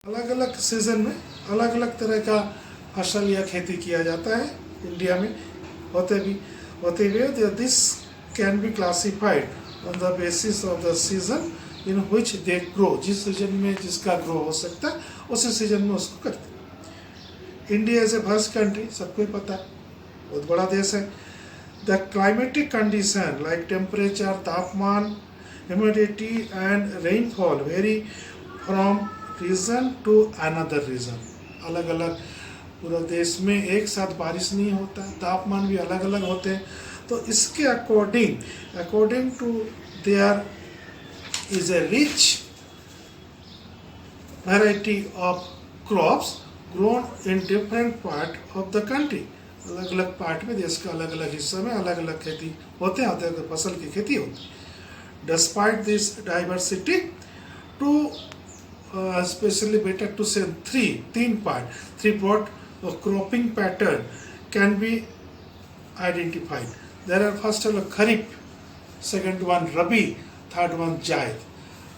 अलग अलग सीजन में अलग अलग तरह का फसल या खेती किया जाता है इंडिया में। होते हुए this can be classified on the basis of the season in which they grow. जिस सीजन में जिसका ग्रो हो सकता है उसी सीजन में उसको करते हैं। India is a worst country, सबको ही पता है, बहुत बड़ा देश है। The climatic condition like temperature, तापमान, humidity and rainfall vary from region to another region. अलग अलग पूरा देश में एक साथ बारिश नहीं होता, तापमान भी अलग अलग होते हैं। तो इसके according to there is a rich variety of crops grown in different part of the country. अलग अलग पार्ट में, देश का अलग अलग हिस्सा में अलग अलग खेती होते हैं, तो फसल की खेती होती है। Despite this diversity to especially better to say three broad cropping pattern can be identified. There are first of all kharif, second one rabi, third one जायद।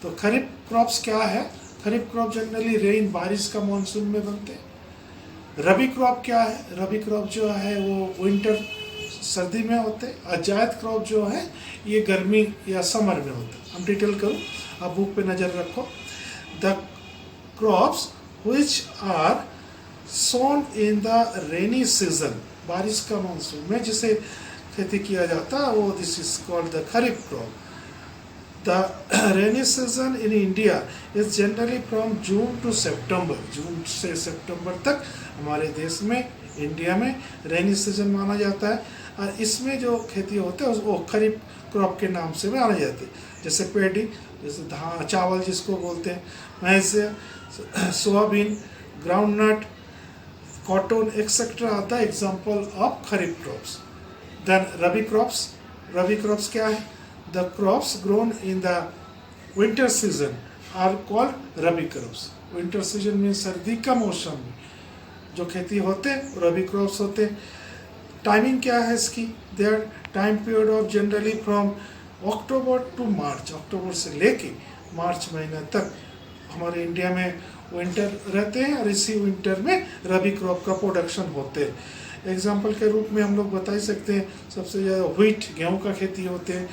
तो खरीफ क्रॉप्स क्या है? खरीफ क्रॉप जनरली रेन, बारिश का मानसून में बनते हैं। रबी crop क्या है? रबी क्रॉप जो है वो विंटर, सर्दी में होते हैं। और जायद क्रॉप जो है ये गर्मी या समर में होता है। हम डिटेल करूँ, आप बुक पे नज़र रखो। The crops which are sown in the rainy season, बारिश का मानसून में जिसे खेती किया जाता है वो this is called the kharif crop. The rainy season in India is generally from June to September. जून से सितंबर तक हमारे देश में, इंडिया में रेनी सीजन माना जाता है। और इसमें जो खेती होते हैं वो खरीफ क्रॉप के नाम से माना जाते हैं। जैसे पेडी, जैसे धान, चावल जिसको बोलते हैं, भैंस, सोयाबीन, ग्राउंडनट, कॉटन एक्सेट्रा आता है example of kharif crops. Then rabi crops क्या है? The crops grown in the winter season are called rabi crops. Winter season में सर्दी का मौसम में जो खेती होते हैं रबी क्रॉप्स होते हैं। टाइमिंग क्या है इसकी? Their time period of generally from October to March, अक्टूबर से लेके मार्च महीने तक हमारे इंडिया में विंटर रहते हैं और इसी विंटर में रबी क्रॉप का प्रोडक्शन होते हैं। एग्जाम्पल के रूप में हम लोग बता ही सकते हैं, सबसे ज़्यादा व्हीट, गेहूं का खेती होते हैं,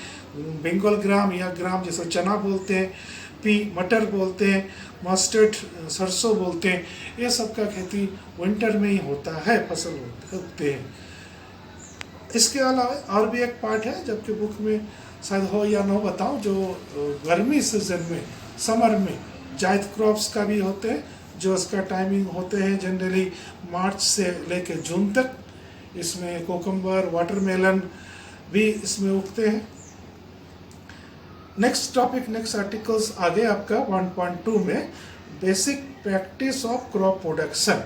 बंगाल ग्राम या ग्राम जैसे चना बोलते हैं, पी मटर बोलते हैं, मस्टर्ड सरसों बोलते हैं। ये सब का खेती विंटर में ही होता है, फसल होते हैं। इसके अलावा और भी एक पार्ट है, जबकि बुक में शायद हो या ना हो बताऊं, जो गर्मी सीजन में, समर में जायद क्रॉप्स का भी होते हैं, जो इसका टाइमिंग होते हैं जनरली मार्च से लेके जून तक। इसमें कोकम्बर, वाटरमेलन भी इसमें उगते हैं। नेक्स्ट टॉपिक, नेक्स्ट आर्टिकल्स आगे आपका 1.2 में basic practice of crop production.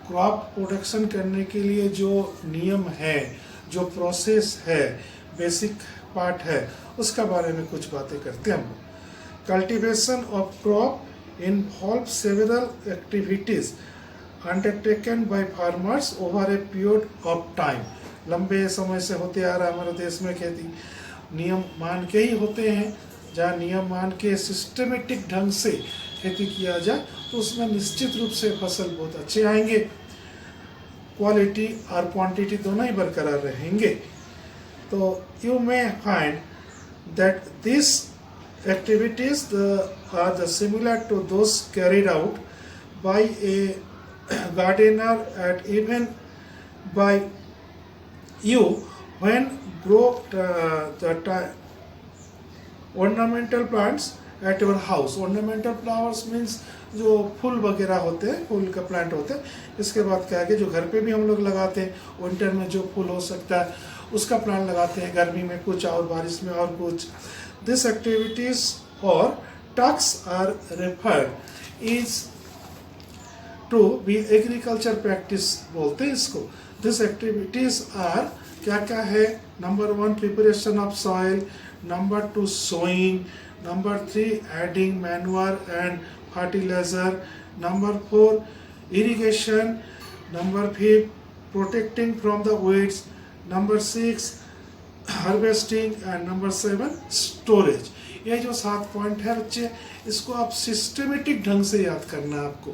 Crop production करने के लिए जो नियम है, जो प्रोसेस है, बेसिक पार्ट है, उसका बारे में कुछ बातें करते हैं हम लोग। Cultivation of crop involve several activities undertaken by farmers over a period of time. लंबे समय से होते आ रहा है हमारे देश में खेती, नियम मान के ही होते हैं। जहाँ नियम मान के सिस्टमेटिक ढंग से खेती किया जाए तो उसमें निश्चित रूप से फसल बहुत अच्छे आएंगे, क्वालिटी और क्वांटिटी दोनों ही बरकरार रहेंगे। तो you may find that these activities are similar to those carried out by a gardener and even by you when grow the ornamental plants at your house. Ornamental flowers means जो फूल वगैरह होते हैं, फूल का plant होते हैं। इसके बाद क्या है, जो घर पे भी हम लोग लगाते हैं, विंटर में जो फूल हो सकता है उसका प्लांट लगाते हैं, गर्मी में कुछ और बारिश में और कुछ। दिस एक्टिविटीज और task are referred is to be agriculture practice बोलते हैं इसको। दिस एक्टिविटीज आर क्या क्या है? Number 1 preparation of soil, number 2 sowing, number 3 adding manure and fertiliser, number 4 irrigation, number 5 protecting from the weeds, number 6 harvesting and number 7 storage. ये जो 7 point है बच्चे, इसको आप सिस्टमेटिक ढंग से याद करना है आपको।